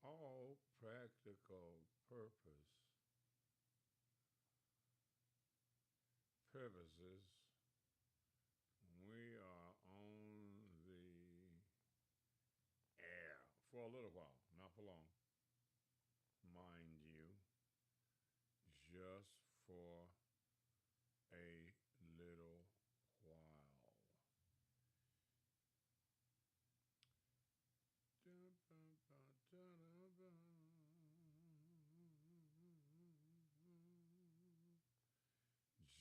all practical purposes, we are on the air for a little while, not for long, mind you, just for a little while.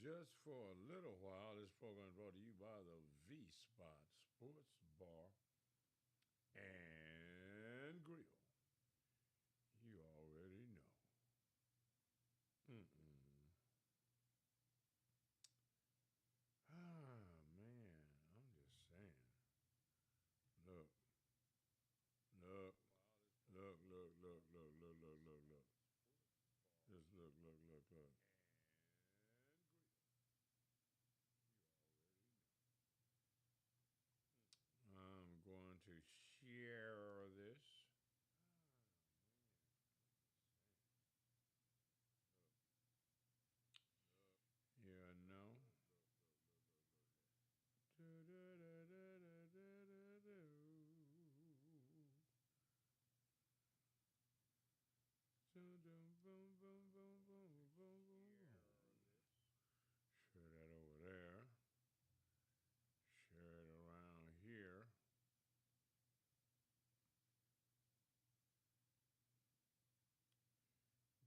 Just for a little while, this program is brought to you by the V Spot Sports Bar and Grill. You already know. Mm-mm. Ah, man, I'm just saying. Look, look, look. Just look. And Grill. You already know. I'm going to share this. Ah, man, I'm just saying. Look. You know. Share that over there. Share it around here.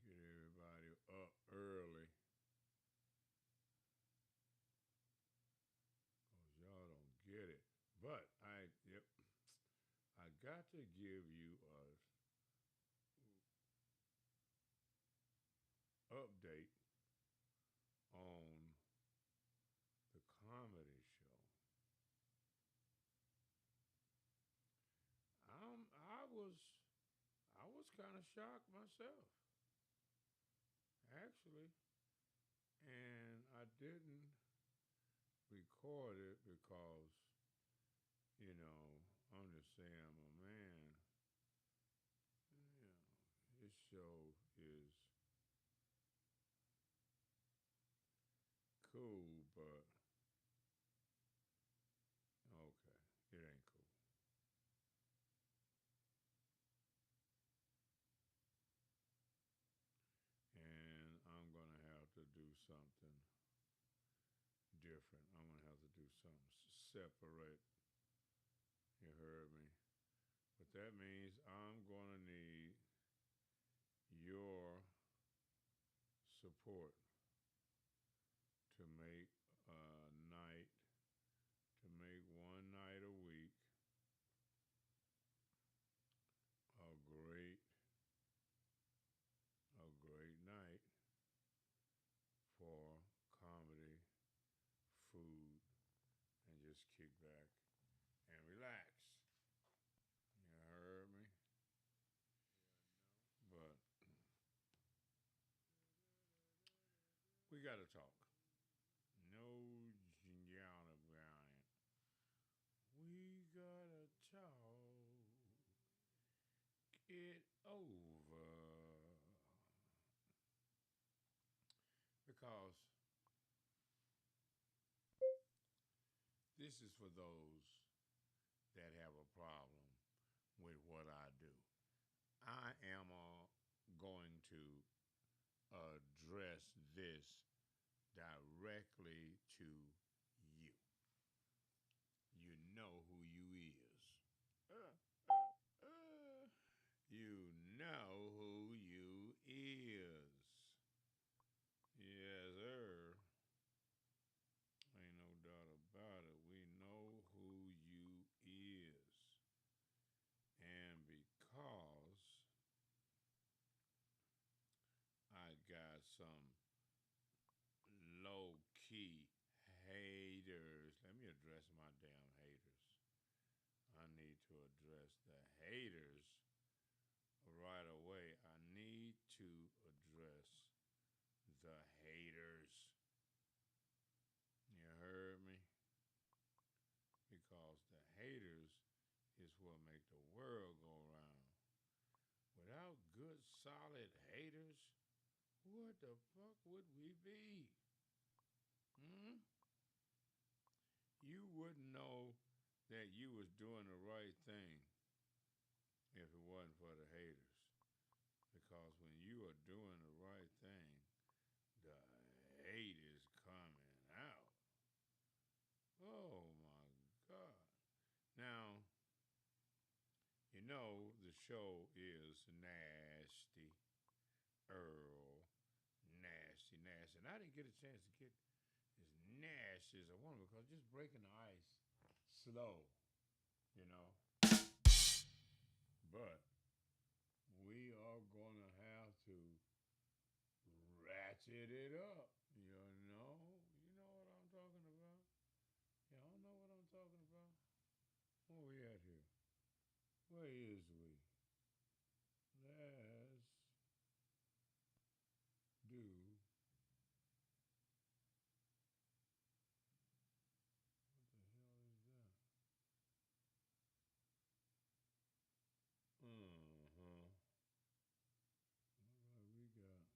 Get everybody up early. Cause y'all don't get it. But I got to give you a update on the comedy show. Um, I was I was kind of shocked myself, actually, and I didn't record it because I'm just saying I'm a man. You know, this show is cool, but okay, it ain't cool. And I'm gonna have to do something different. I'm gonna have to do something separate. You heard me. But that means I'm gonna need your support to make a night, to make one night a week a great night for comedy, food, and just kick back and relax. You heard me? But we gotta talk. No Gianna Bryant. We gotta talk it over. Because this is for those that have a problem with what I do. I am going to address this directly to you. You know who you is. You know who you is. Yes, sir. Ain't no doubt about it. We know who you is. And because I got some low key haters, let me address my damn haters. I need to address the haters right away. I need to address the haters. You heard me? Because the haters is what make the world go round. solid haters, what the fuck would we be? Hmm? You wouldn't know that you was doing the right thing if it wasn't for the haters. Because when you are doing the right thing, the hate is coming out. Oh my God. Now, you know the show is Nasty Earl. Nasty, nasty. And I didn't get a chance to get as nasty as I wanted because just breaking the ice slow, you know. But we are gonna have to ratchet it up, you know. You know what I'm talking about? Y'all know what I'm talking about? Where we at here? Where is we? Let's do. What the hell is that? Uh-huh.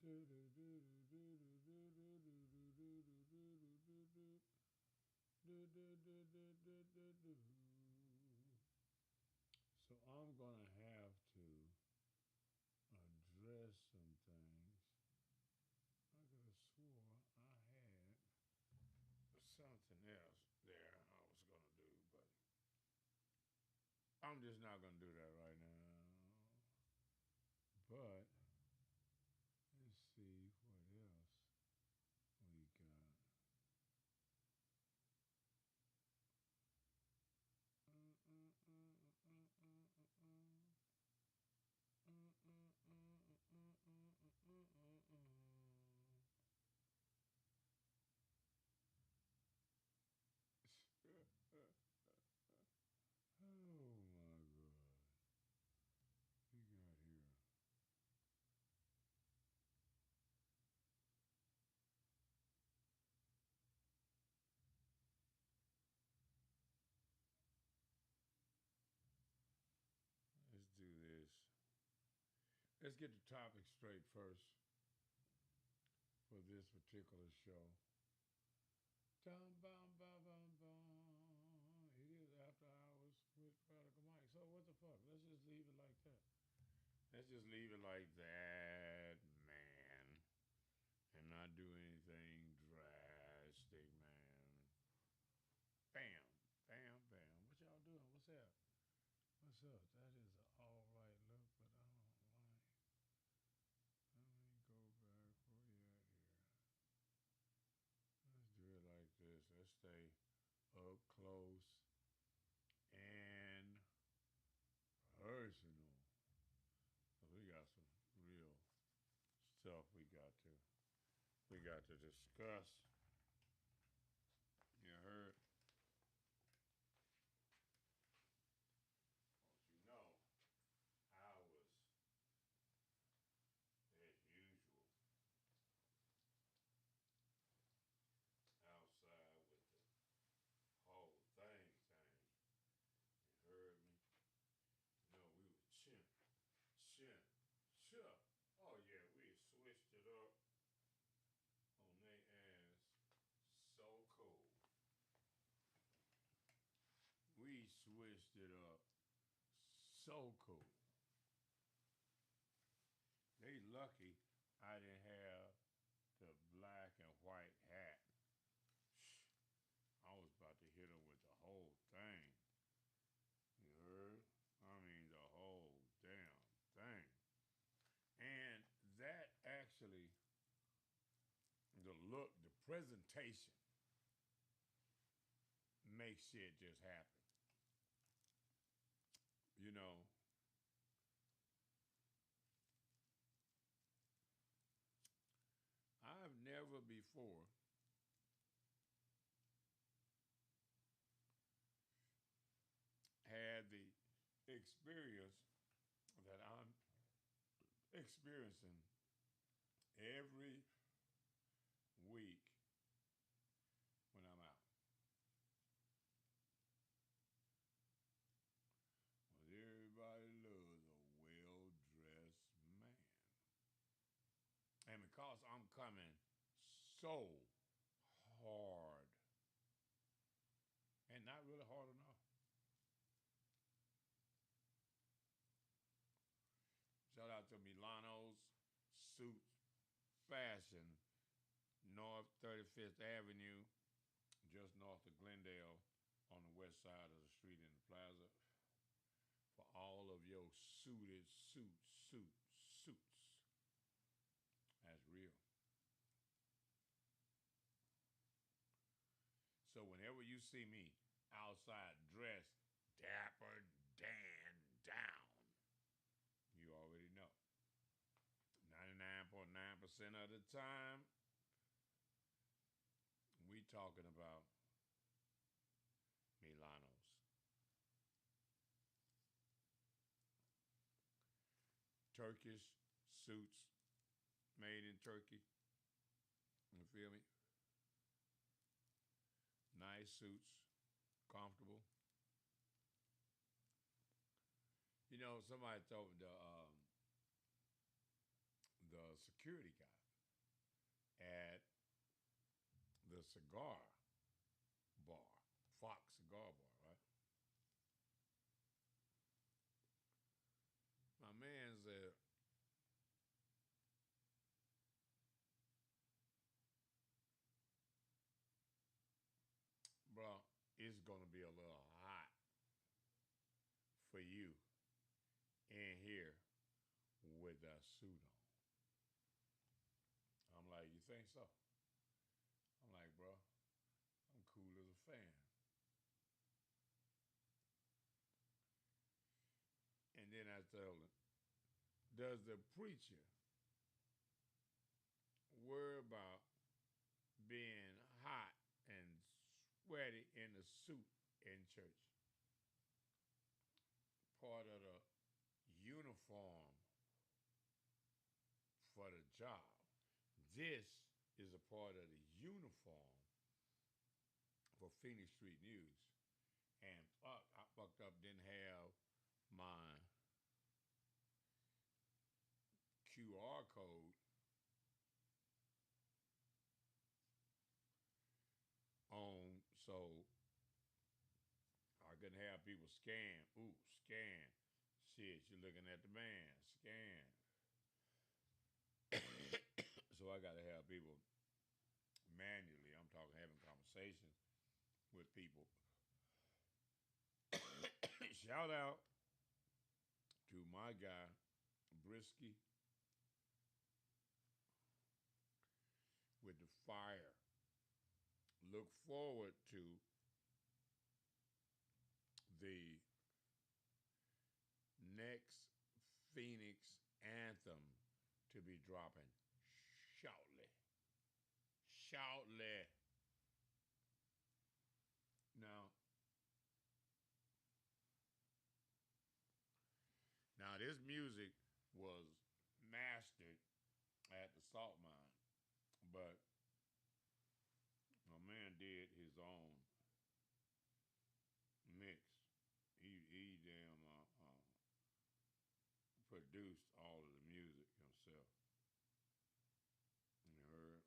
Look like we got. So I'm gonna have to address some things. I could have swore I had something else there I was gonna do, but I'm just not gonna do that right now. But let's see what else we got. Oh my God. We got here. Let's do this. Let's get the topic straight first for this particular show. Dum bum bum bum bum. It is after hours with Radical Mike. So what the fuck? Let's just leave it like that. Let's just leave it like that, man. And not do anything drastic, man. Bam, bam, bam. What y'all doing? What's up? What's up? That is an all right look, but I don't like. Let me go back. Where we at here? Let's do it like this. Let's stay up close and personal. So we got some real stuff we got to discuss. You heard? Don't you know? I was, as usual, outside with the whole thing. You heard me? No, we were chin, chuck. Oh yeah, we switched it up on they ass. So cool. We switched it up. So cool. They lucky I didn't have the black and white hat. I was about to hit them with the whole thing. You heard? I mean, the whole damn thing. And that actually, the look, the presentation makes shit just happen. You know, I've never before had the experience that I'm experiencing every week when I'm out. so hard. And not really hard enough. Shout out to Milano's Suits Fashion, North 35th Avenue, just north of Glendale, on the west side of the street in the plaza, for all of your suited suits. That's real. So whenever you see me outside dressed Dapper Dan down, you already know. 99.9% of the time, we talking about Milano's. Turkish suits made in Turkey. You feel me? Nice suits, comfortable. You know, somebody told me the security guy at the cigar bar, Fox Cigar Bar, right? My man said, bro, it's gonna be a little hot for you in here with that suit on. I'm like, you think so? I'm like, bro, I'm cool as a fan. And then I told him, does the preacher worry about being hot and sweaty in a suit in church? Part of the uniform for the job. This is a part of the uniform for Phoenix Street News. And I fucked up, didn't have my QR code on, so I couldn't have people scan. Ooh, scan. Shit, you're looking at the man. Scan. So I got to have people manually. I'm talking having conversations with people. Shout out to my guy, Brisky, with the fire. Look forward to the next Phoenix anthem to be dropping shortly. Shortly. Now, this music was mastered at the salt mine, but my man did his own mix. He damn produced all of the music himself. You heard?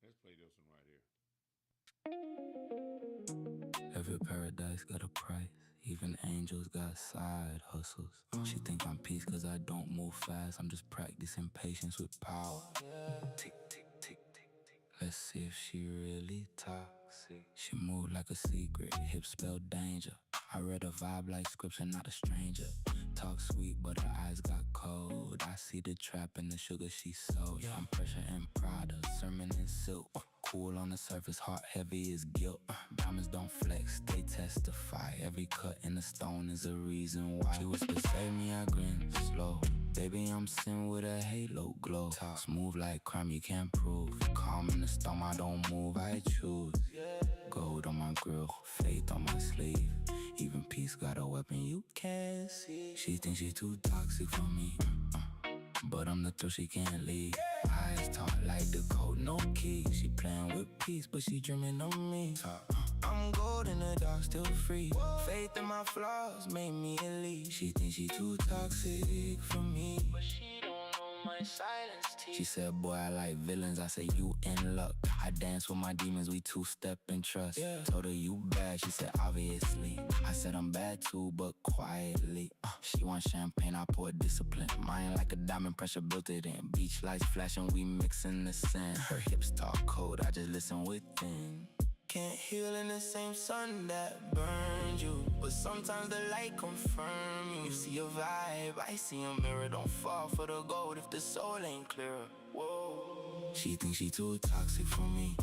Let's play this one right here. Every paradise got a price. Even angels got side hustles. She think I'm peace cause I don't move fast. I'm just practicing patience with power. Tick, tick, tick, tick, tick. Let's see if she really toxic. She move like a secret, hips spell danger. I read a vibe like scripture, not a stranger. Talk sweet, but her eyes got cold. I see the trap and the sugar she sold. I'm pressure and Prada, sermon in silk. Cool on the surface, heart heavy as guilt. Diamonds don't flex, they testify. Every cut in the stone is a reason why. She whispered, save me, I grin slow. Baby, I'm sin with a halo glow. Talk smooth like crime, you can't prove. Calm in the storm, I don't move, I choose. Gold on my grill, faith on my sleeve. Even peace got a weapon you can't see. She thinks she too toxic for me, but I'm the thrill she can't leave. Eyes talk like the code, no key. She playing with peace, but she dreaming of me. I'm gold in the dark, still free. Faith in my flaws made me elite. She thinks she too toxic for me, but she don't know my silence teeth. She said, boy, I like villains. I said, you in luck. I dance with my demons, we two-step and trust. Yeah. Told her you bad, she said, obviously. I said, I'm bad too, but quietly. She want champagne, I pour discipline. Mine like a diamond, pressure built it in. Beach lights flashing, we mixing the sand. Her hips talk cold, I just listen within. Can't heal in the same sun that burned you, but sometimes the light confirm you. You see a vibe, I see a mirror. Don't fall for the gold if the soul ain't clear. Whoa. She thinks she too toxic for me,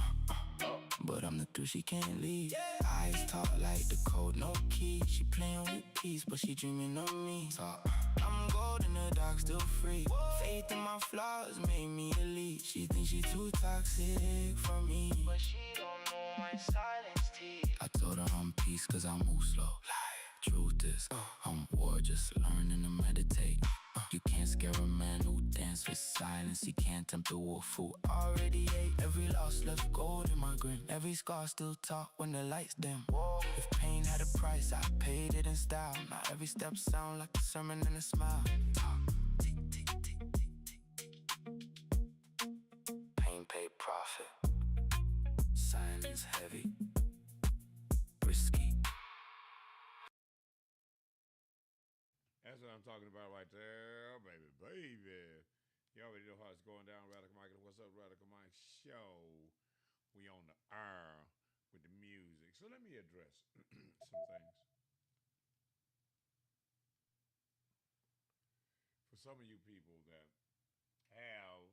but I'm the dude she can't leave. Eyes talk like the code, no key. She playing with peace, but she dreaming of me. I'm gold in the dark, still free. Faith in my flaws made me elite. She thinks she too toxic for me, but she don't know my silence teeth. I told her I'm peace cause I move slow. Truth is, I'm war, just learning to meditate. You can't scare a man who dance with silence. He can't tempt a wolf who already ate. Every loss left gold in my grin. Every scar still talk when the lights dim. If pain had a price, I paid it in style. Now every step sound like a sermon and a smile. Pain paid profit. Silence heavy. Risky. That's what I'm talking about right there, baby, baby. You already know how it's going down, Radical Mike. What's up, Radical Mike Show? We on the air with the music. So let me address some things. For some of you people that have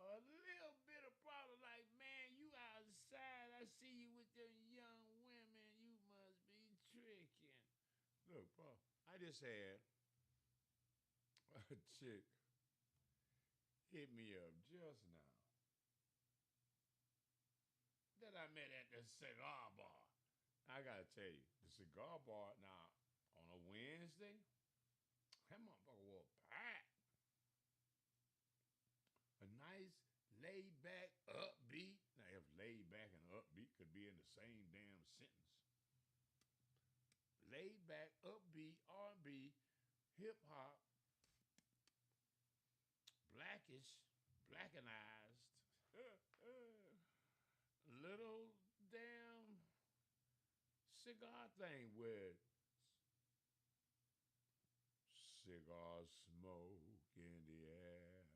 a little bit of problem, like, man, you outside, I see you with them young women, you must be tricking. Look, bro, I just had a chick hit me up just now that I met at the cigar bar. I gotta tell you, the cigar bar now on a Wednesday, that motherfucker was packed. A nice laid back, upbeat. Now, if laid back and upbeat could be in the same damn sentence, laid back, upbeat, R&B, hip hop, blackish, blackenized, little damn cigar thing with cigar smoke in the air,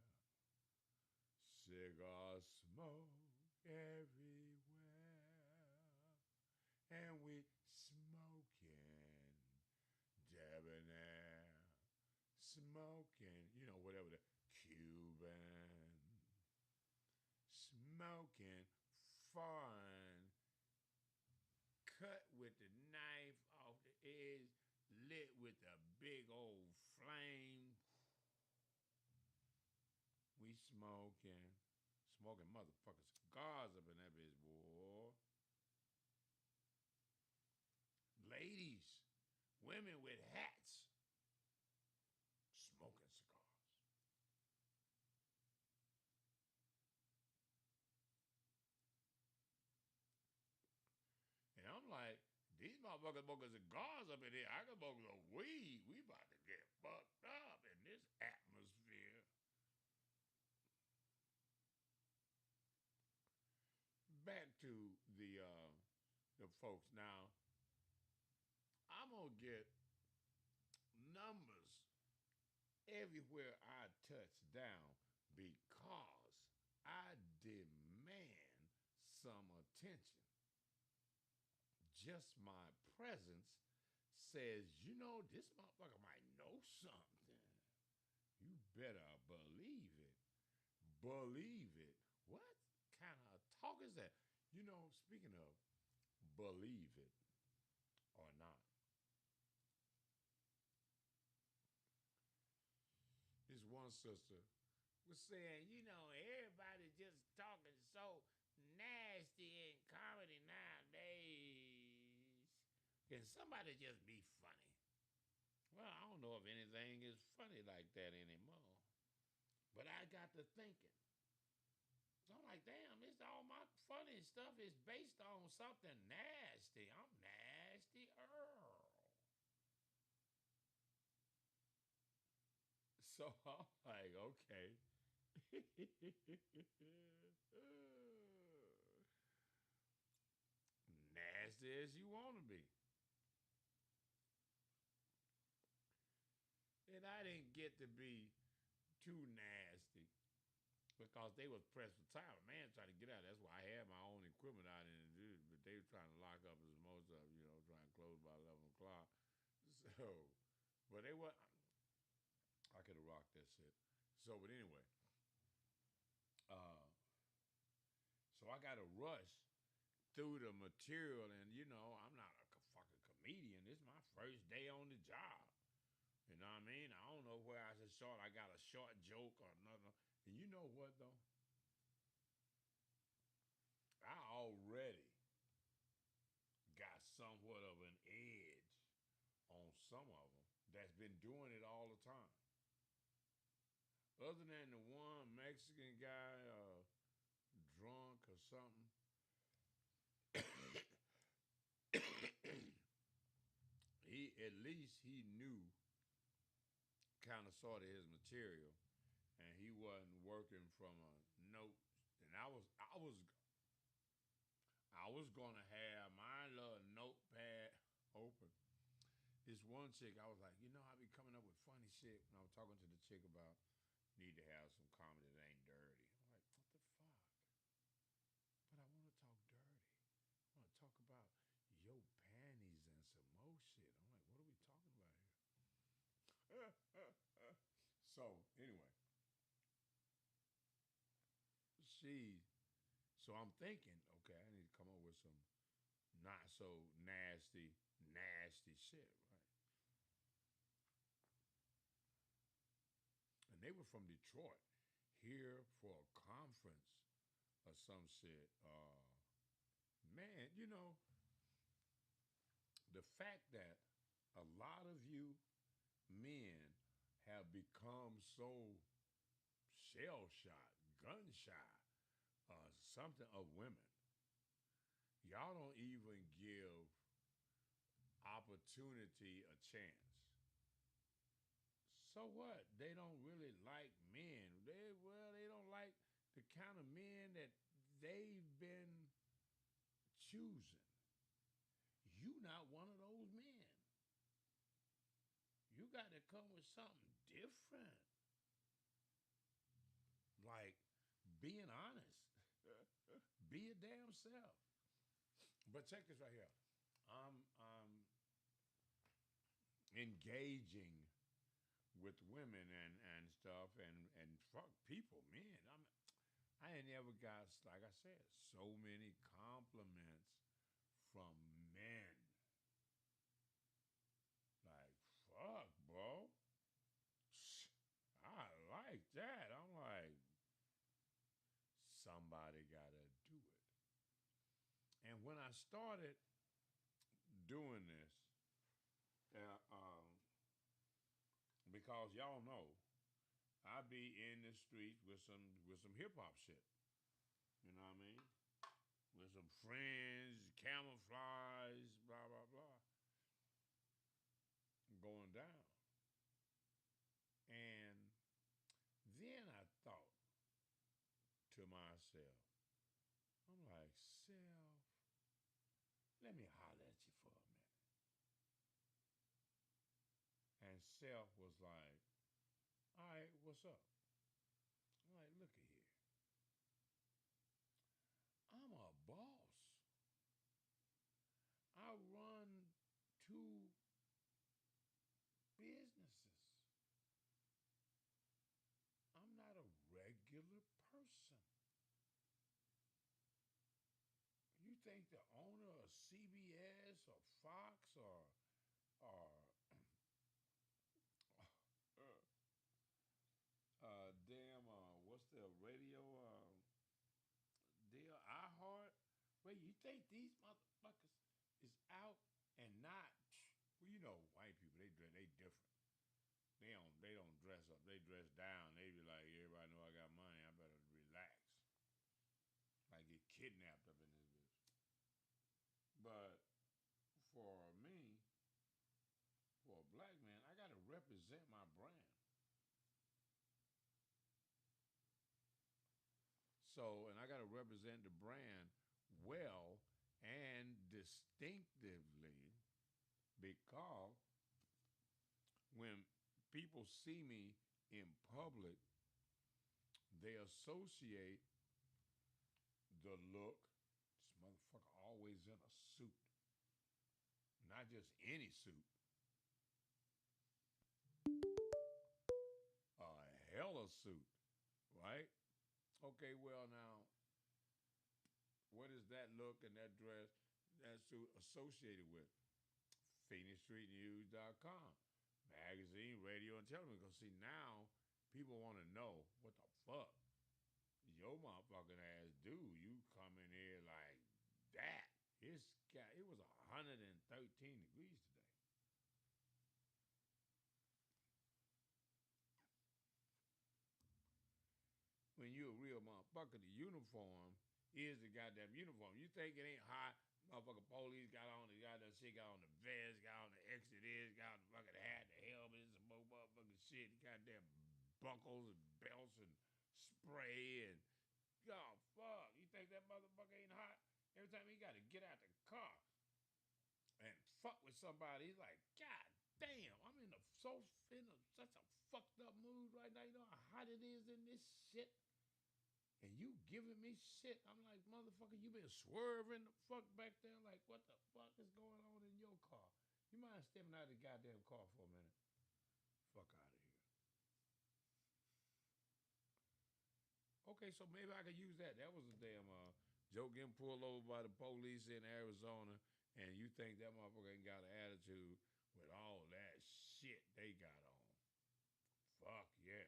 cigar smoke everywhere, and we smoking debonair, smoking, you know, whatever the Cuban, smoking foreign, cut with the knife off the edge, lit with a big old flame. We smoking motherfucking cigars up in that bitch, boy. Ladies, women with hats, smoking cigars. And I'm like, these motherfuckers smoking cigars up in here. I can smoke a little weed. We about to get fucked up in this atmosphere. Back to the folks now. I'm gonna get numbers everywhere I touch down because I demand some attention. Just my presence says, you know, this motherfucker might know something. You better believe it. Believe it. What kind of talk is that? You know, speaking of believe it or not, this one sister was saying, you know, everybody just talking so nasty in comedy nowadays. Can somebody just be funny? Well, I don't know if anything is funny like that anymore. But I got to thinking. So I'm like, damn, it's all my funny stuff is based on something nasty. I'm nasty Earl. So I'm like, okay. Nasty as you want to be. And I didn't get to be too nasty because they was pressed for time. A man trying to get out. That's why I had my own equipment out in the dude, but they were trying to lock up as most of, trying to close by 11 o'clock. So, but they were. I could have rocked that shit. So, but anyway, uh, so I got to rush through the material, and I'm not a fucking comedian. This is my first day on the job. You know what I mean? I don't know where I should start. I got a short joke or nothing. And you know what though? I already got somewhat of an edge on some of them that's been doing it all the time. Other than the one Mexican guy, drunk or something, he at least he knew kind of sort of his material, and he wasn't working from a note. And I was gonna have my little notepad open. This one chick, I was like, I be coming up with funny shit when I was talking to the chick about need to have some comedy that ain't dirty. I'm like, what the fuck? But I want to talk dirty. I want to talk about your panties and some more shit. I'm like, what are we talking about here? So anyway, so I'm thinking, okay, I need to come up with some not so nasty shit, right? And they were from Detroit, here for a conference or some shit. Man, the fact that a lot of you men have become so shell shot, gun shy, something of women. Y'all don't even give opportunity a chance. So what? They don't really like men. They don't like the kind of men that they've been choosing. You not one of those men. You got to come with something different. Like being honest. Be your damn self. But check this right here. I'm engaging with women and stuff and fuck people, man. I ain't never got, like I said, so many compliments from men. Like, fuck, bro. I like that. I'm like, somebody gotta do it. And when I started doing this, because y'all know, I be in the streets with some hip hop shit. You know what I mean? With some friends, camouflage, blah blah blah, going down. And then I thought to myself, I'm like, self, let me holler at you for a minute. And self was like, all right, what's up? I'm like, look at here. I'm a boss. I run 2 businesses. I'm not a regular person. You think the owner of CBS or Fox or what's the radio deal? iHeart. Wait, you think these motherfuckers is out and not? Well, white people they different. They don't dress up. They dress down. They be like, everybody know I got money. I better relax. Like get kidnapped up in this bitch. But for me, for a black man, I gotta represent my brand. So, and I got to represent the brand well and distinctively because when people see me in public, they associate the look. This motherfucker always in a suit, not just any suit, a hella suit, right? Okay, well now, what is that look and that dress, that suit associated with? PhoenixStreetNews.com, magazine, radio, and television. Because see, now people want to know what the fuck your motherfucking ass do. You come in here like that. It was 113 degrees today. When you a real motherfucker, the uniform is the goddamn uniform. You think it ain't hot? Motherfucker police got on the goddamn shit, got on the vest, got on the extra this, got on the fucking hat, the helmet, some more motherfucking shit, goddamn buckles and belts and spray and oh fuck. You think that motherfucker ain't hot? Every time he gotta get out the car and fuck with somebody, he's like, God damn, I'm in such a fucked up mood right now. You know how hot it is in this shit? And you giving me shit. I'm like, motherfucker, you been swerving the fuck back there? Like, what the fuck is going on in your car? You mind stepping out of the goddamn car for a minute? Fuck out of here. Okay, so maybe I could use that. That was a damn joke getting pulled over by the police in Arizona, and you think that motherfucker ain't got an attitude with all that shit they got on. Fuck yeah.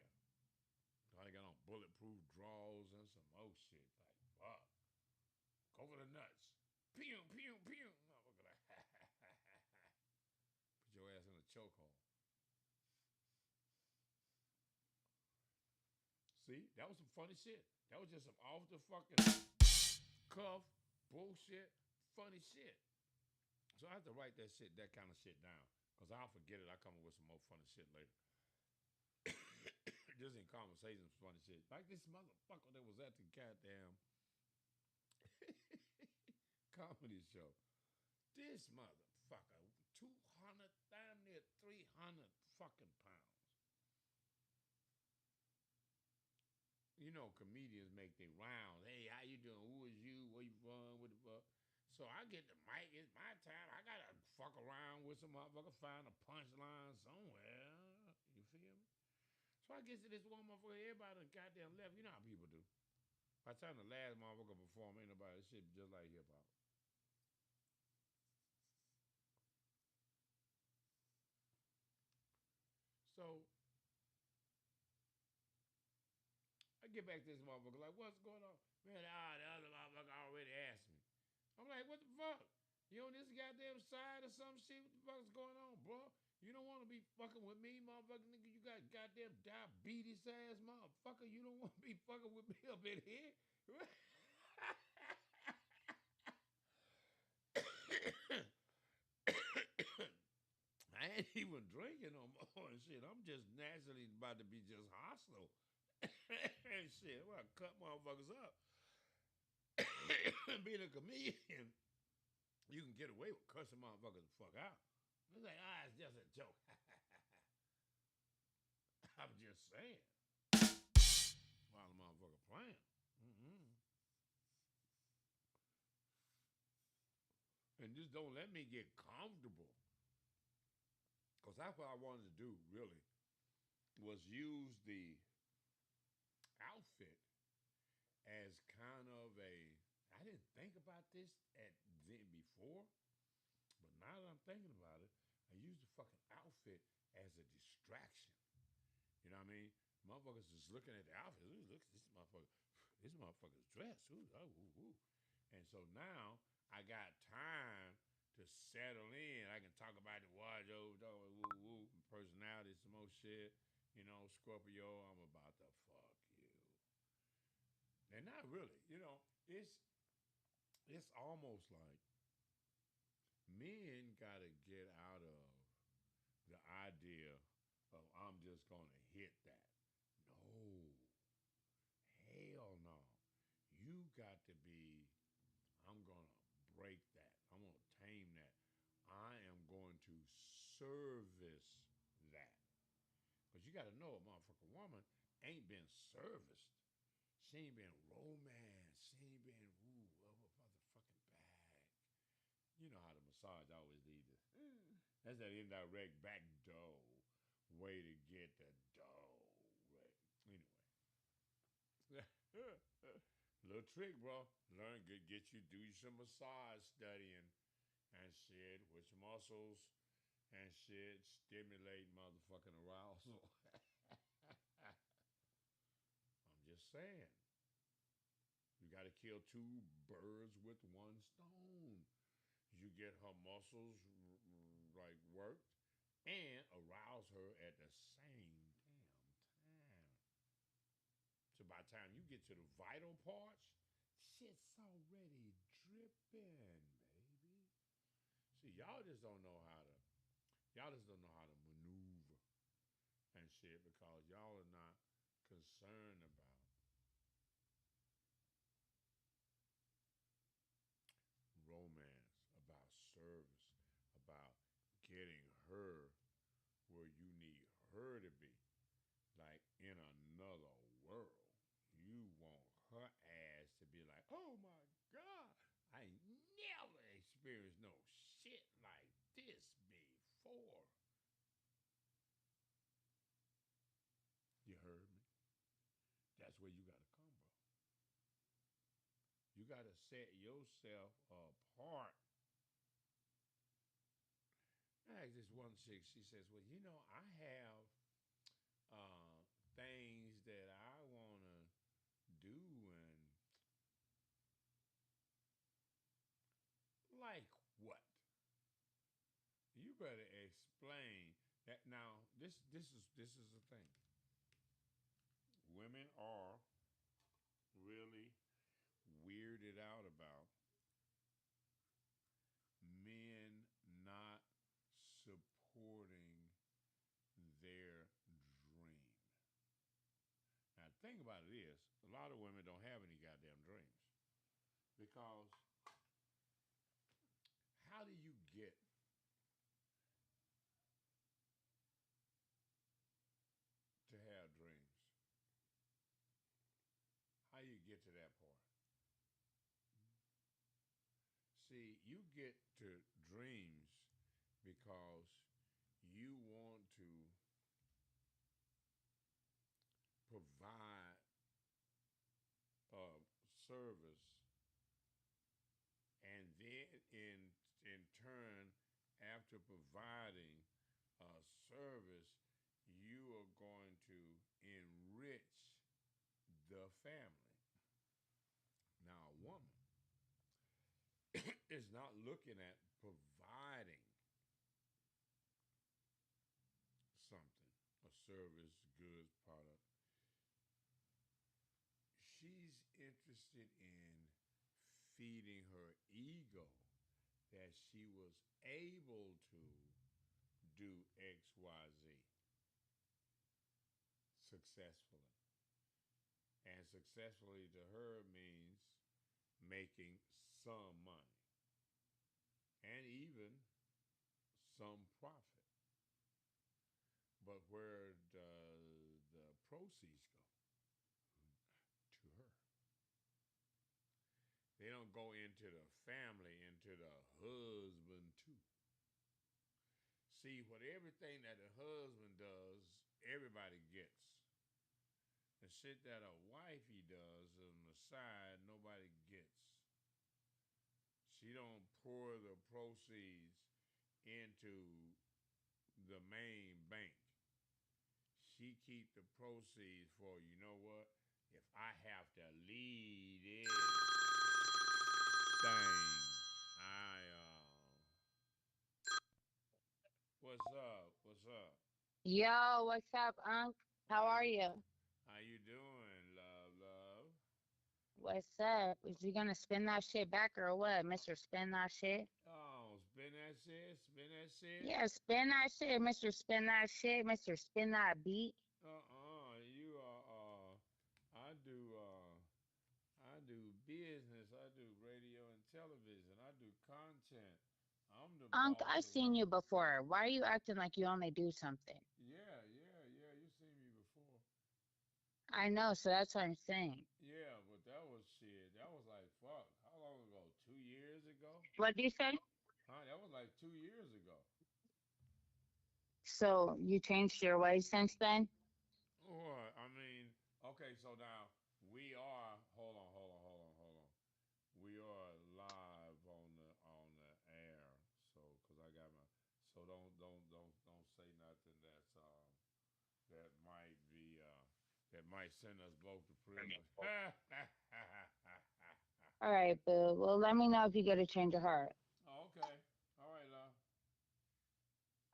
I got on bulletproof drawers and some old shit. Like, fuck. Go for the nuts. Pew, pew, pew. Motherfucker like, put your ass in a chokehold. See, that was some funny shit. That was just some off the fucking cuff, bullshit, funny shit. So I have to write that kind of shit down. Because I'll forget it. I'll come up with some more funny shit later. Just in conversation, funny shit. Like this motherfucker that was at the goddamn comedy show. This motherfucker, 200, damn near 300 fucking pounds. You know, comedians make their rounds. Hey, how you doing? Who is you? Where you from? What the fuck? So I get the mic. It's my time. I gotta fuck around with some motherfucker, find a punchline somewhere. You feel me? So I get to this one motherfucker. Everybody done goddamn left. You know how people do. By the time the last motherfucker perform, ain't nobody shit just like hip hop. So I get back to this motherfucker like, what's going on? Man, the other motherfucker already asked me. I'm like, what the fuck? You on this goddamn side or some shit? What the fuck's going on, bro? You don't want to be fucking with me, motherfucker, nigga. You got goddamn diabetes ass motherfucker. You don't want to be fucking with me up in here. I ain't even drinking no more and shit. I'm just naturally about to be just hostile. And shit, I'm gonna cut motherfuckers up. Being a comedian, you can get away with cussing motherfuckers the fuck out. It's like, it's just a joke. I'm just saying. While the motherfucker playing. Mm-hmm. And just don't let me get comfortable. Because that's what I wanted to do, really, was use the outfit as kind of I didn't think about this before, but now that I'm thinking about it, I use the fucking outfit as a distraction. You know what I mean? Motherfuckers just looking at the outfit. Ooh, look, this motherfucker's dress. Ooh, oh, ooh, ooh. And so now I got time to settle in. I can talk about the wardrobe, woo, personality, some more shit. You know, Scorpio, I'm about to fuck you. And not really. You know, it's almost like men gotta get out of the idea of I'm just gonna hit that. No. Hell no. got to be, I'm going to break that. I'm going to tame that. I am going to service that. Because you got to know a motherfucking woman ain't been serviced. She ain't been romance. She ain't been, ooh, oh, motherfucking back. You know how the massage always leads us. That's that indirect back door way to get the dough. Right. Anyway. Little trick, bro. Learn, get you, do you some massage studying and shit, which muscles and shit stimulate motherfucking arousal. I'm just saying. You got to kill two birds with one stone. You get her muscles like worked and arouse her at the same damn time. So by the time you get to the vital parts, shit's already dripping, baby. See, y'all just don't know how to maneuver and shit because y'all are not concerned about romance, about service, about getting her where you need her to be, like in another world. You want her ass to be like, oh my God, I ain't never experienced no shit like this before. You heard me? That's where you gotta come, bro. You gotta set yourself apart. I asked this one chick, she says, well, I have things that I wanna do and like what? You better explain that. Now this is the thing. Women are really weirded out about men not supporting their dream. Now the thing about it is, a lot of women don't have any goddamn dreams because how do you get to have dreams? How you get to that part? See, you get to dreams because you want to provide a service, and then in turn, after providing a service, you are going to enrich the family. Now, a woman is not looking at providing something, a service, goods, product. She's interested in feeding her ego that she was able to do XYZ successfully. And successfully to her means making some money and even some profit. But where the proceeds go? To her. They don't go into the family, into the husband too. See, what everything that the husband does, everybody gets. The shit that a wifey does on the side, nobody gets. She don't pour the proceeds into the main bank. She keep the proceeds for, you know what? If I have to lead this thing, what's up? What's up? Yo, what's up, Unc? How How are you you? how you doing, love? What's up? Is you gonna spin that shit back or what, Mr. Spin that shit? Oh, spin that shit, spin that shit. Yeah, spin that shit, Mr. Spin that shit, Mr. Spin that beat. You are I do business do radio and television. I do content. I'm the Unc, boss I've of seen you before. Why are you acting like you only do something? Yeah, yeah, yeah. You seen me before. I know, so that's what I'm saying. Yeah, but that was shit. That was like fuck. How long ago? 2 years ago? What do you say? Huh? That was like 2 years ago. So you changed your ways since then? Or I mean, okay. So now we are. Hold on, hold on, hold on, hold on. We are live on the air. So, cause I got my. So don't say nothing that might be that might send us both to prison. All right, boo. Well, let me know if you get a change of heart. Oh, okay. All right, love.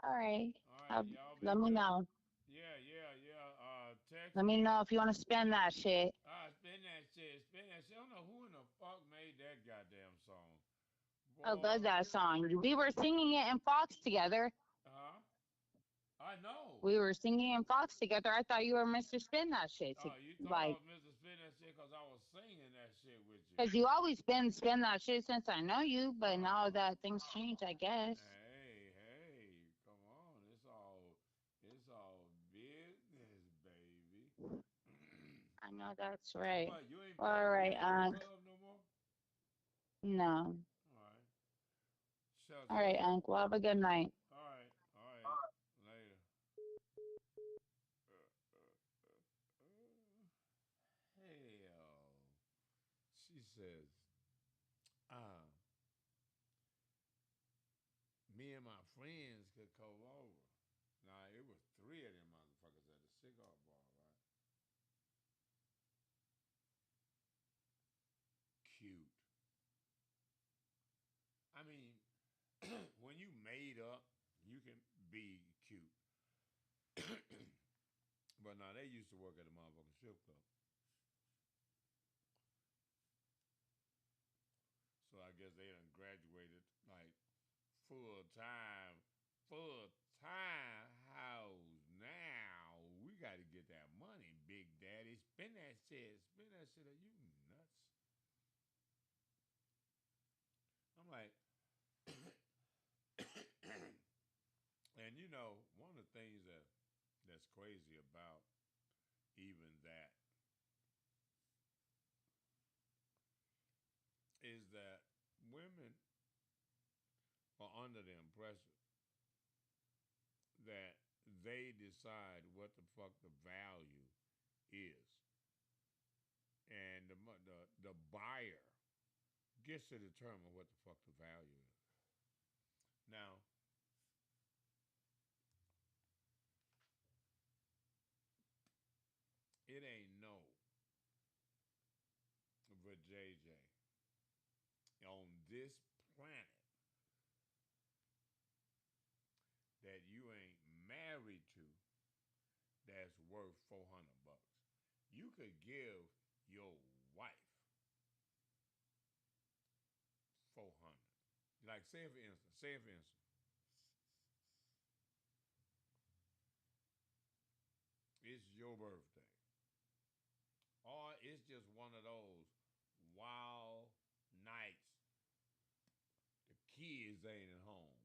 All right. All right, y'all be Let me good. know. Yeah, yeah, yeah. Text Let me me. know if you want to spend that shit. Spin that shit. Spin that shit. I don't know who in the fuck made that goddamn song. I love Boy. that song. We were singing it in Fox together. Huh? I know. We were singing in Fox together. I thought you were Mr. Spin that shit. Oh, you thought I Like, was Mr. Spin that shit because I was singing that shit with you. because you always been spin that shit since I know you, but now Oh. that things change, I guess. Hey, hey, come on. It's all business, baby. I know that's right. What, you ain't All you right, ain't at the Unc. club no more? No. All right. Shucks, All right, well, Unc. Well, have a good night. all right. Later. Uh, uh, Hell. She says, uh, me and my friends could come over. Now, it was three of them motherfuckers at the cigar bar, right? Cute. I mean, when you made up, you can be cute. But now they used to work at a motherfucking strip club. So I guess they done graduated like full time, full time house. Now we got to get that money, Big Daddy. Spend that shit. Spend that shit. Are you nuts? I'm like, and you know, one of the things that's crazy about even that is that women are under the impression that they decide what the fuck the value is, and the buyer gets to determine what the fuck the value is. Now, it ain't no but JJ on this planet that you ain't married to that's worth $400. You could give your wife 400. Like say for instance, it's your birthday. Or it's just one of those wild nights. The kids ain't at home.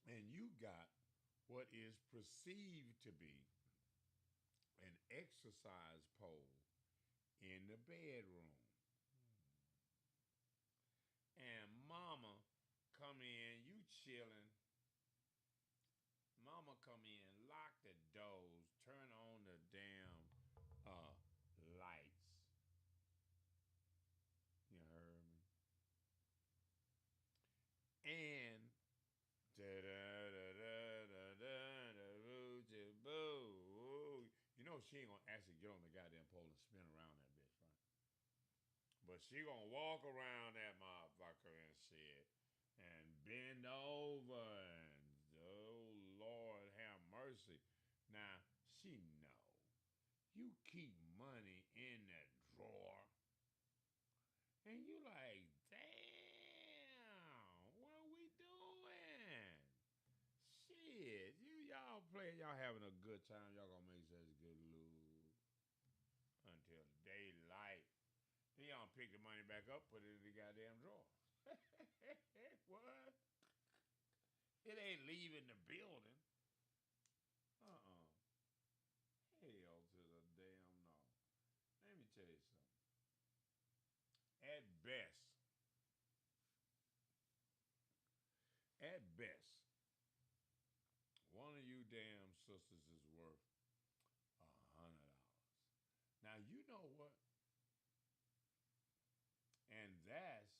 And you got what is perceived to be an exercise pole in the bedroom. And mama come in, you chilling. Mama come in, lock the doors, turn on the damn lights. You heard me? And da da da da da da da boo. You know she ain't gonna actually get on the goddamn pole and spin around that bitch, right? But she gonna walk around that motherfucker and shit and bend over and oh Lord have mercy. Now she know you keep money in that drawer and you like, damn, what are we doing? Shit, y'all playing, y'all having a good time. Y'all gonna make such good lube until pick the money back up, put it in the goddamn drawer. What? It ain't leaving the building. Uh-uh. Hell to the damn no. Let me tell you something. At best, at best, one of you damn sisters is worth $100. Now you know what? And that's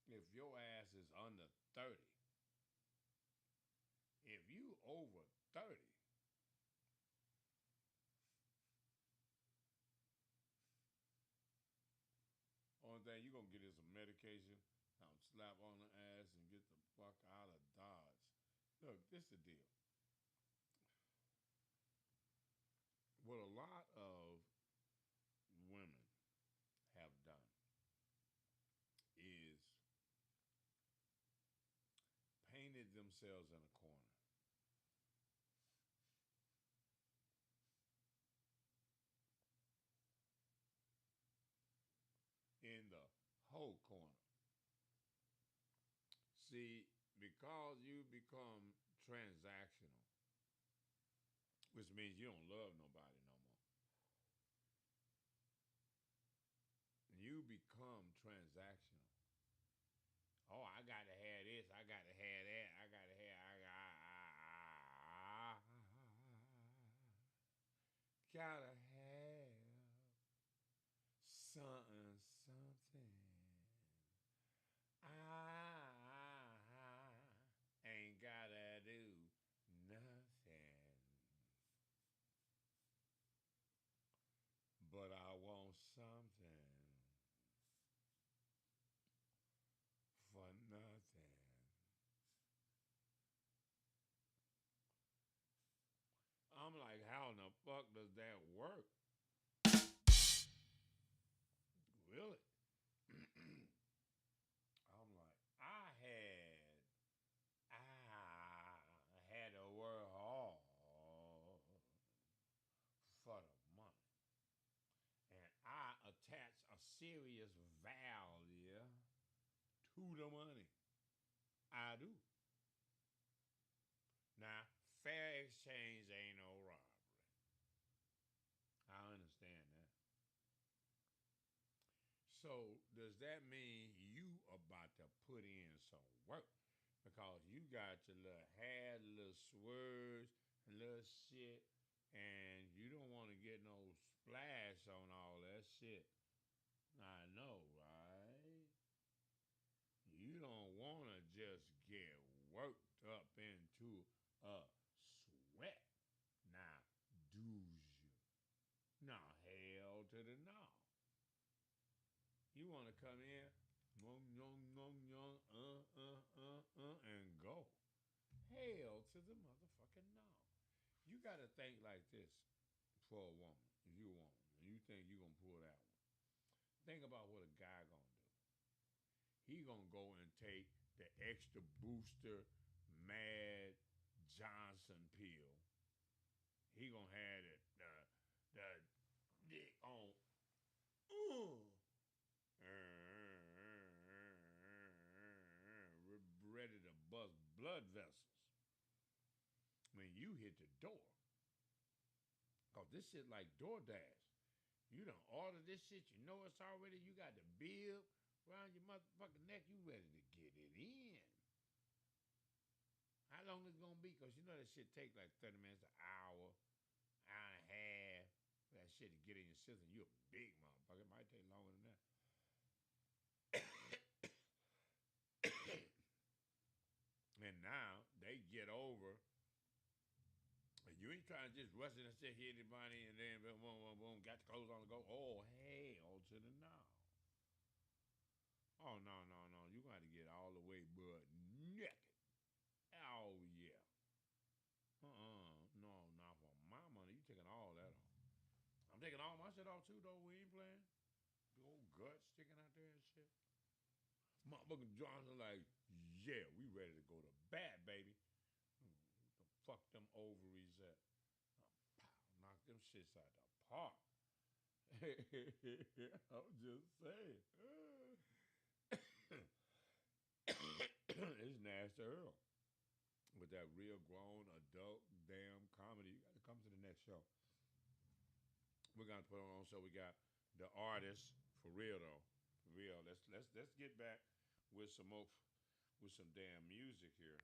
if your ass is under 30. If you over 30, only thing you gonna get is some medication, slap on the ass and get the fuck out of Dodge. Look, this is the deal. What a lot of women have done is painted themselves in a corner. In the whole corner. See, because you become transactional, which means you don't love nobody no more. You become transactional. Oh, I got to have this. I got to have that. I got to have. Gotta have something, something. I ain't gotta do nothing. But I want something for nothing. I'm like, how in the fuck does that work? Really? I'm like, I had to work hard for the money. And I attach a serious value to the money. I do. Now, fair exchange ain't no robbery. I understand that. So does that mean you about to put in some work? Because you got your little hair, little swerves, little shit, and you don't want to get no splash on all that shit. I know, right? You don't want to just get worked up into a sweat. Now, do you? No, hell to the no. You want to come in, and go. Hell to the motherfucking no. You got to think like this for a woman. If you're a woman and you think you're going to pull that one, think about what a guy going to do. He going to go and take the extra booster Mad Johnson pill. He going to have the dick on. Ready to bust blood vessels when you hit the door. Cause this shit like DoorDash. You done order this shit, you know it's already, you got the bill around your motherfucking neck, you ready to get it in. How long is it gonna be? Cause you know that shit take like 30 minutes, an hour and a half for that shit to get in your system. You a big motherfucker. It might take longer than that. And now they get over, and you ain't trying to just rush in and sit here the money and then boom, boom, boom, boom, got the clothes on the go. Oh, hell to the no. Oh, no, no, no. You got to get all the way butt naked. Oh, yeah. No, not for my money. You taking all that off. I'm taking all my shit off too, though. We ain't playing. The old guts sticking out there and shit. Motherfucking Johnson like, yeah, we ready to go to bat, baby. The fuck them ovaries at. Pow, knock them shits out the park. I'm just saying. It's Nasty Earl with that real grown adult damn comedy. You got to come to the next show. We're gonna put on. So we got the artist for real though, for real. Let's get back with some more, with some damn music here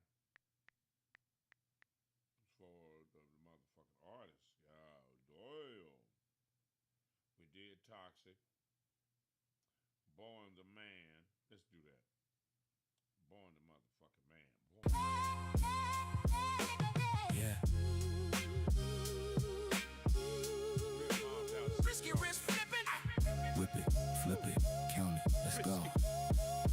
for the motherfucking artist. Yeah, damn. We did Toxic, Born the Man. Let's do that. Born the motherfucking man. Yeah. Risky wrist flipping. Whip it, flip it, count it, let's go.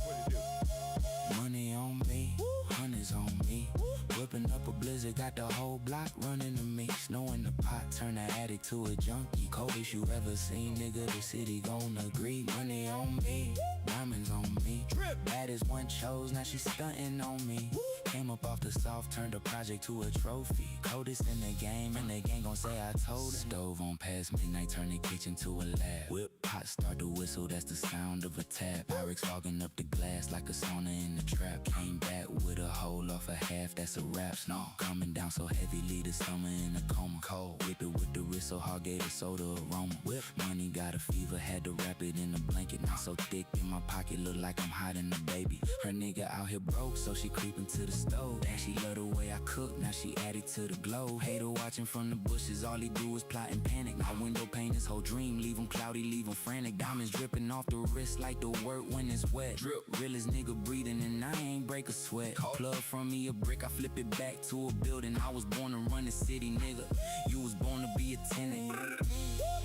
What do? Money on me, honey's on me. Whipping up a blizzard, got the whole block running to me. Snow in the pot, turn the addict to a junkie. Coldest you ever seen, nigga, the city gon' agree. Money on me, diamonds on me. Baddest one chose, now she stunting on me. Came up off the soft, turned a project to a trophy. Coldest in the game, and the gang gon' say I told it. Stove on past midnight, turn the kitchen to a lab. Whip pot, start the whistle, that's the sound of a tap. Pyrex fogging up the glass like a sauna in the trap. Came back with a hole off a half, that's a rap. Snow coming down so heavy, leave the summer in a coma. Cold, whip it with the wrist so hard, gave a soda aroma. Whip, money got a fever, had to wrap it in a blanket. Now so thick in my pocket, look like I'm hiding a baby. Her nigga out here broke, so she creeping to the stove. And she love the way I cook, now she added to the glow. Hater watching from the bushes, all he do is plot and panic. My window pane his whole dream, leave him cloudy, leave him frantic. Diamonds dripping off the wrist like the work when it's wet. Drip, realest nigga breathing and I ain't break a sweat. Plug from me a brick, I flip it back to a building. I was born to run the city, nigga. You was born to be a tenant.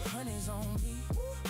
Honey's on me,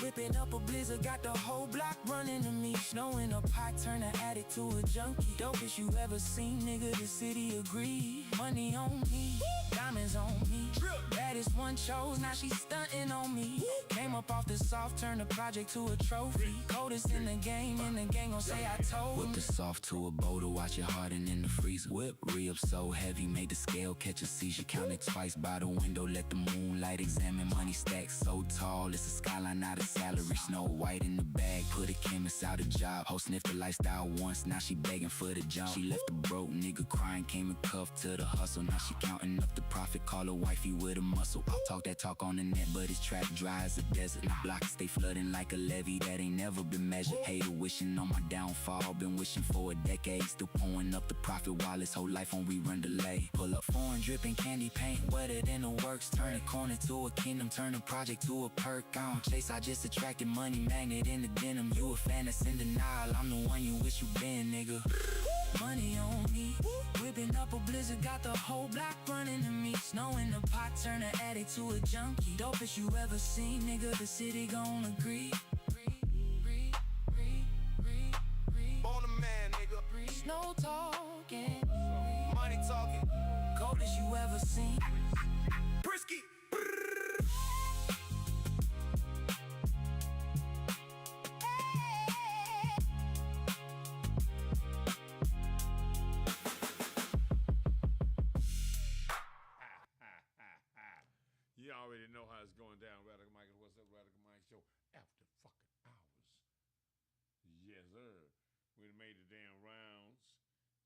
whipping up a blizzard, got the whole block running to me. Snow in a pot, turn the addict to a junkie. Dopest you ever seen, nigga, the city agree. Money on me, diamonds on me. Baddest one chose, now she stunting on me. Came up off the soft, turned the project to a trophy. Coldest in the game, and the gang gon' say I told. Whip the soft to a bowl to watch it harden in the freezer. Whip, re-up so heavy, made the scale catch a seizure. Counted twice by the window, let the moonlight examine. Money stacks so tall, it's a skyline, not a salary. Snow white in the bag, put a chemist out a job. Ho sniffed the lifestyle once, now she begging for the jump. She left the broke nigga crying, came and cuffed to the hustle. Now she counting up the profit, call her wifey with a muscle. I'll talk that talk on the net, but it's trap dry as a desert. The blocks stay flooding like a levee that ain't never been measured. Hater wishing on my downfall, been wishing for a decade. Still pouring up the profit while his whole life on rerun delay. Pull up foreign dripping candy paint, wetter than the works. Turn a corner to a kingdom, turn a project to a perk. I don't chase, I just attracted money magnet in the denim. You a fan that's in denial, I'm the one you wish you been, nigga. Money on me, whipping up a blizzard, got the whole block running to me. Snow in the pot, turn the addict to a junkie. Dopest you ever seen, nigga, the city gon' agree. Born a man, nigga. Snow talking, Money talking. coldest you ever seen. Brisky. You already know how it's going down, Radical Mike. What's up, Radical Mike Show? After fucking hours. Yes, sir. We done made the damn rounds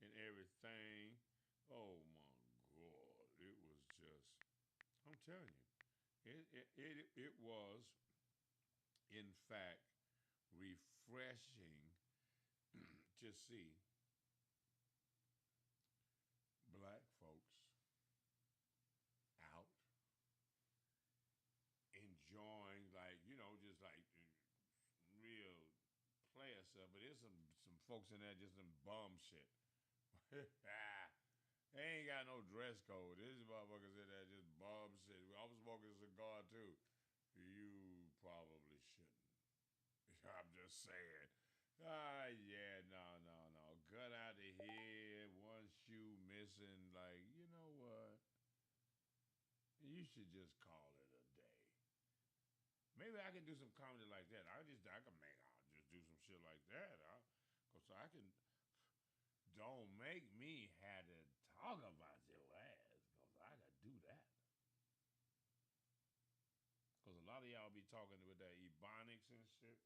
and everything. Oh my God. It was just, I'm telling you, it was, in fact, refreshing to see black folks out enjoying, like, you know, just like real player stuff. But there's some folks in there just some bum shit. They ain't got no dress code. These motherfuckers in there just bum shit. I was smoking a cigar too. You probably shouldn't. I'm just saying. Yeah, no. Gut out of here, one shoe missing. Like, you know what? You should just call it a day. Maybe I can do some comedy like that. I'll just do some shit like that. Cause I can. Don't make me have to talk about your ass. Cause I can do that. Cause a lot of y'all be talking. talking with that ebonics and shit.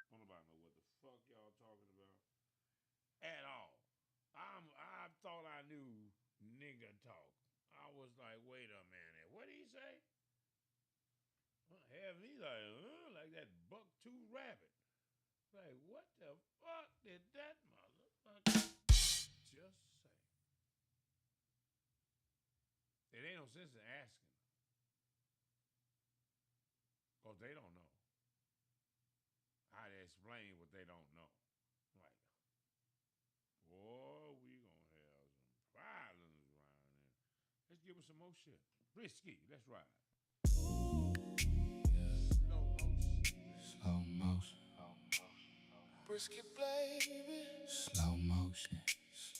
Don't nobody know what the fuck y'all talking about at all. I thought I knew nigga talk. I was like, wait a minute, what did he say? Have me like that buck-tooth rabbit. Like, what the fuck did that motherfucker just say? It ain't no sense in asking. Because they don't know. How to explain what they don't know. Like, boy, we gonna have some problems around here. Let's give us some more shit. Risky, let's ride. Slow motion. Slow motion. Brisket, baby. Slow motion.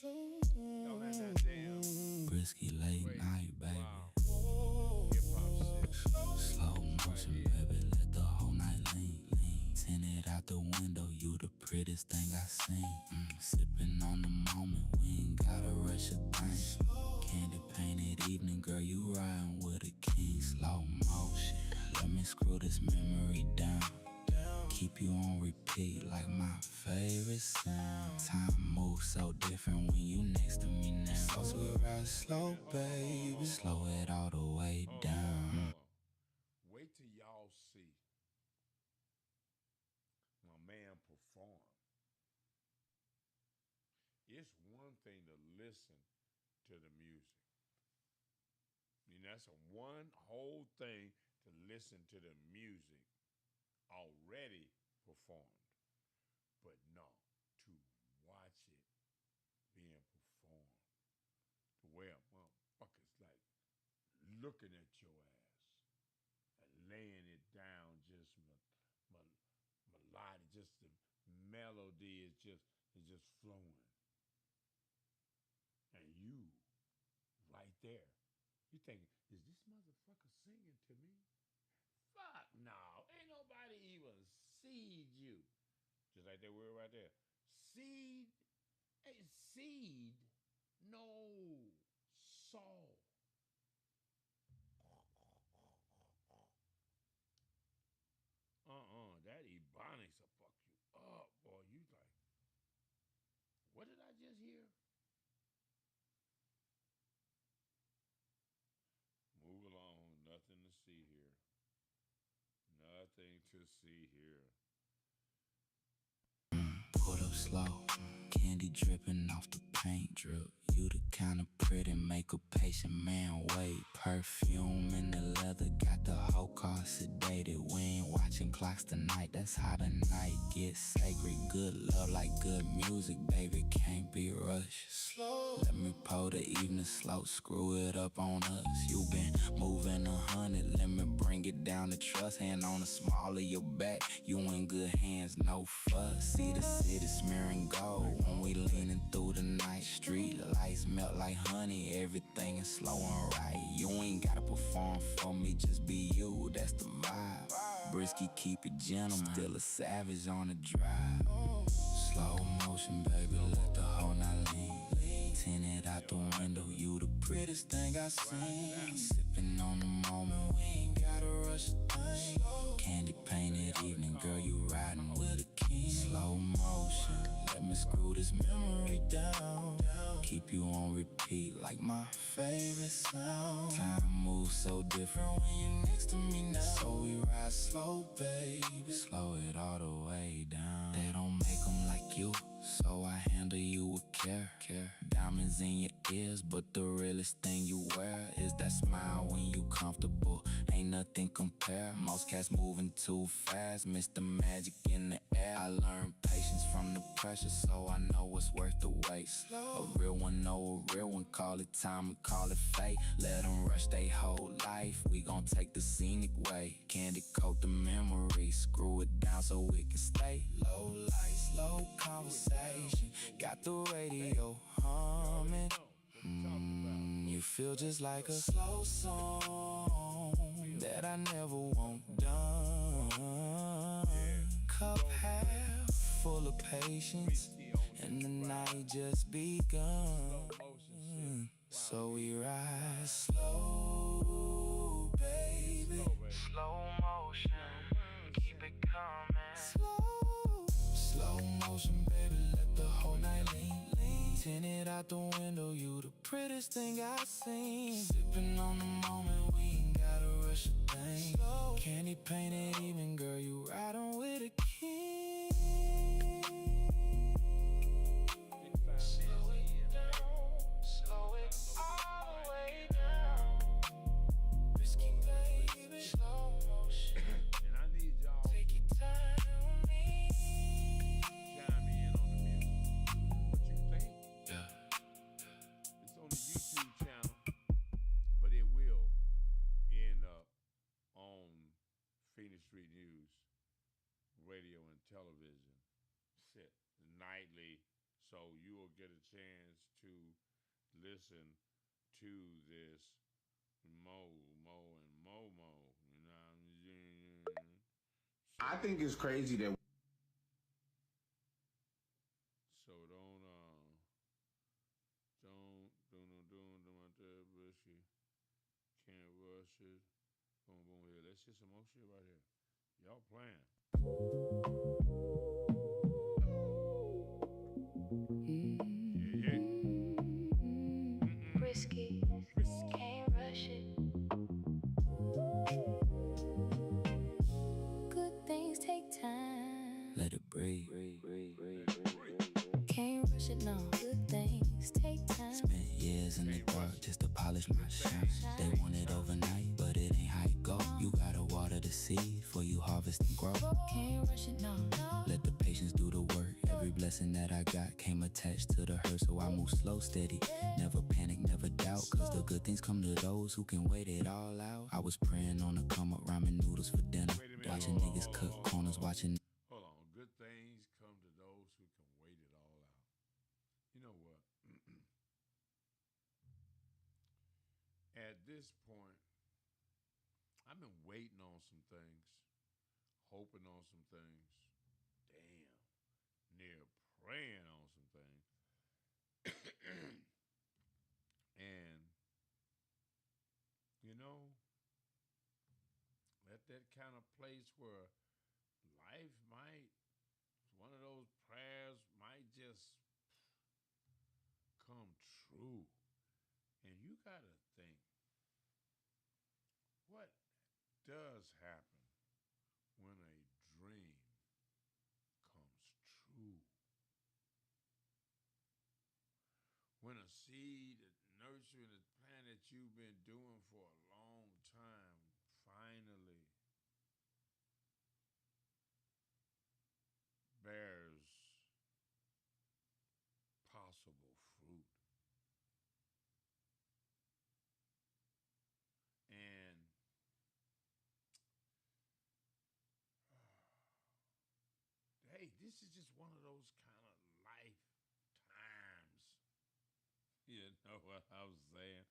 Don't let that damn Brisky late crazy, night, baby. wow, hip-hop shit. Slow motion, baby. Let the whole night lean. Tinted out the window, you the prettiest thing I seen. Sipping on the moment, we ain't gotta rush a thing. Candy painted evening, girl, you riding with a king. Slow motion, let me screw this memory down. Keep you on repeat like my favorite sound. Time moves so different when you next to me now. So we ride slow, baby. Slow it all the way down. Wait till y'all see my man perform. It's one thing to listen to the music. I mean, that's a one whole thing to listen to the music already performed. But no, to watch it being performed, to where motherfuckers like looking at your ass and laying it down just melodic, just the melody is just flowing. And you right there, you thinking, is this motherfucker singing to me? Fuck no, ain't nobody even seed you. Just like that word right there. Seed, hey, seed, no, saw. That ebonics will fuck you up, boy. You like, what did I just hear? Move along, nothing to see here. Nothing to see here. Put up slow, candy dripping off the paint drip. You the kind of pretty make a patient man wait. Perfume in the leather, got the whole car sedated. We ain't watching clocks tonight, that's how the night gets sacred. Good love like good music, baby, can't be rushed. Slow. Let me pour the evening slow, screw it up on us. You been moving 100, let me bring it down to trust. Hand on the small of your back, you in good hands, no fuss. See the city smearing gold when we leaning through the night. Street lights melt like honey, everything is slow and right. You ain't gotta perform for me, just be you, that's the vibe. Brisky, keep it gentle, still a savage on the drive. Slow motion, baby, let the whole night lean. Tinted out the window, you the prettiest thing I seen. Sipping on the moment, we ain't gotta rush a thing. Candy painted evening, girl, you riding with a king. Slow motion, let me screw this memory down. Keep you on repeat like my favorite sound. Time moves so different when you next to me now. So we ride slow, baby. Slow it all the way down. They don't make them like you, so I handle you with care. Diamonds in your ears, but the realest thing you wear is that smile when you comfortable. Ain't nothing compare. Most cats moving too fast, miss the magic in the air. I learned patience from the pressure, so I know what's worth the wait. A real one know a real one, call it time and call it fate. Let them rush they whole life, we gon' take the scenic way. Candy coat the memory, screw it down so we can stay. Low lights, low conversation, got the radio humming. You feel just like a slow song that I never want done. Cup half full of patience, and the night just begun. So we ride slow, baby. Slow motion. Tinted out the window, you the prettiest thing I've seen. Sipping on the moment, we ain't gotta rush a thing. Candy painted even, girl, you riding with a king. Slow it down, slow it all the way down. Risky baby, slow motion. And I need y'all Take your time with me. chime in on the music. What you think? Yeah. It's on the YouTube channel, but it will end up on Phoenix Street News, radio and television, set nightly, so you will get a chance to listen to this mo, and mo. You know what I'm saying? I think it's crazy that So don't do my dead bushy. Can't rush it. Boom, boom, here. Let's hear some more shit right here. Y'all playing. Yeah. Risky, can't rush it. Good things take time. Let it breathe. Can't rush it, no. Good things take time. Spent years in the dark just to polish my shine. They want it overnight, but it ain't how it go. You gotta water the seed for you harvest and grow. Can't rush it, no. Let the patience do the work. Every blessing that I got came attached to the hurt, so I move slow, steady. Never panic, never doubt, cause the good things come to those who can wait it all out. I was praying on a come up, ramen noodles for dinner. Wait a minute, Watching hold on, niggas hold on, cut hold on, corners, hold on. watching. Hold on. Good things come to those who can wait it all out. You know what? At this point, I've been waiting on some things, hoping on some things. Damn. Near praying on some things. And, you know, at that kind of place where life might, one of those prayers might just come true. And you got to think, what does happen when a dream comes true? When a seed, nurturing a plant that you've been doing for a long time, finally bears possible fruit. And hey, this is just one of those kind of life times. You know what I'm saying?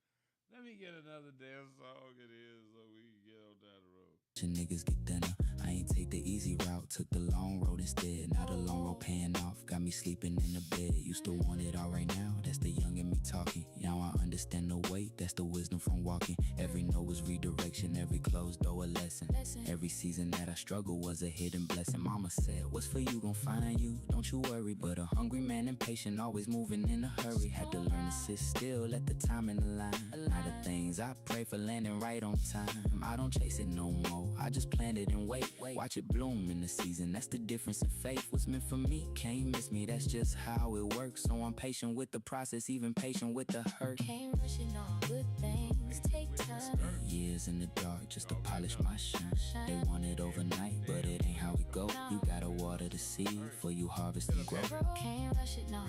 Let me get another damn song it is so we can get on down the road. Niggas get dinner. I ain't take the easy route, took the long road instead. Now the long road paying off, got me sleeping in the bed. Used to want it all right now, that's the young in me talking. Now I understand the weight, that's the wisdom from walking. Every no was redirection, every closed door a lesson. Every season that I struggled was a hidden blessing. Mama said, what's for you gon' find you, don't you worry. But a hungry man impatient, always moving in a hurry. Had to learn to sit still, let the time in the line. Now the things I pray for landing right on time. I don't chase it no more, I just plant it and wait. Watch it bloom in the season, that's the difference in faith. What's meant for me can't miss me, that's just how it works. So I'm patient with the process, even patient with the hurt. Can't rush it, no. Good things take time. Years in the dark just to polish my shine. They want it overnight, but it ain't how it go. You gotta water the seed for you harvest and grow. Can't rush it, no.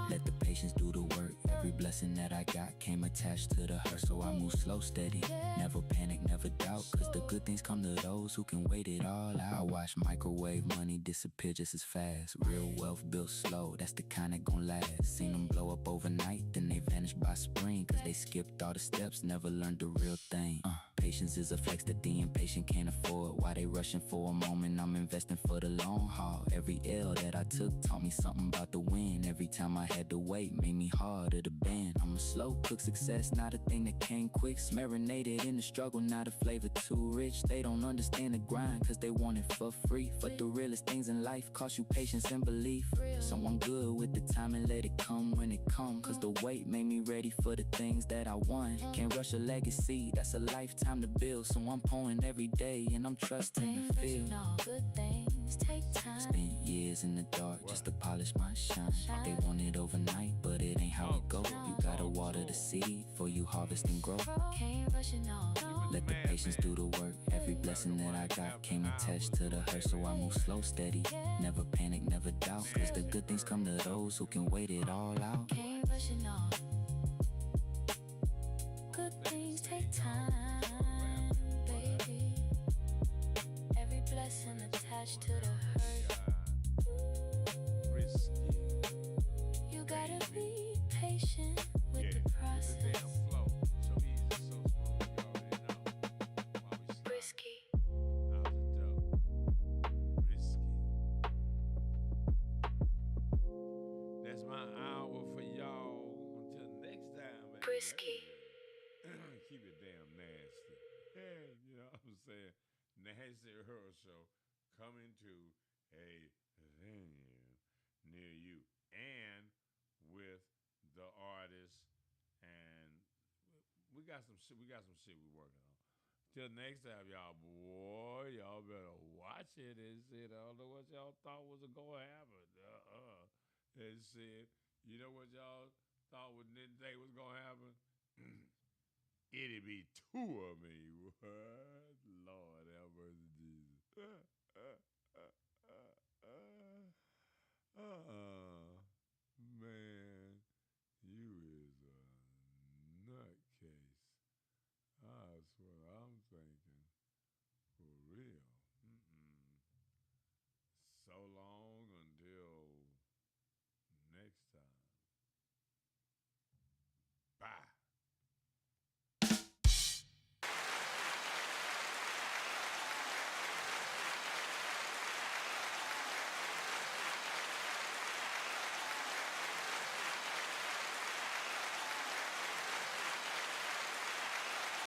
Let the patience do the work. Every blessing that I got came attached to the hurt, so I move slow, steady. Never panic, never doubt, cause the good things come to those who can wait it all out. I watch microwave money disappear just as fast. Real wealth built slow, that's the kind that gon' last. Seen them blow up overnight, then they vanish by spring, cause they skipped all the steps, never learned the real thing. Patience is a flex that the impatient can't afford. Why they rushing for a moment, I'm investing for the long haul. Every L that I took taught me something about the win. Every time I had to wait made me harder to bend. I'm a slow cook, success not a thing that came quick. Marinated in the struggle, not a flavor too rich. They don't understand the grind cause they want it for free. But the realest things in life cost you patience and belief. Someone good with the time and let it come when it come. Cause the wait made me ready for the things that I want. Can't rush a legacy, that's a lifetime to build. So I'm pouring every day and I'm trusting the feel. Good things take time. Spent years in the dark just to polish my shine. They want it overnight, but it ain't how it go. You gotta water the seed for you harvest and grow. Can't rush it, no. Let the patience do the work. Every blessing that I got came attached to the hurt. So I move slow, steady, never panic, never doubt. Cause the good things come to those who can wait it all out. Can't rush it, no. Good things take time, baby. Every blessing attached to the hurt. Risky. You gotta be patient with the process. Flow. So easy, so smooth, you already know. While we slide Risky. out the dope. Risky. That's my hour for y'all. Until next time, baby. Risky. Keep it damn nasty. Yeah, you know what I'm saying? Nasty Her Show coming to a venue near you and with the artists, and we got some shit. We we working on. Till next time, y'all. Boy, y'all better watch it and shit. I don't know what y'all thought was gonna happen. And shit. You know what y'all thought was didn't think was gonna happen? It'd be two of me. What?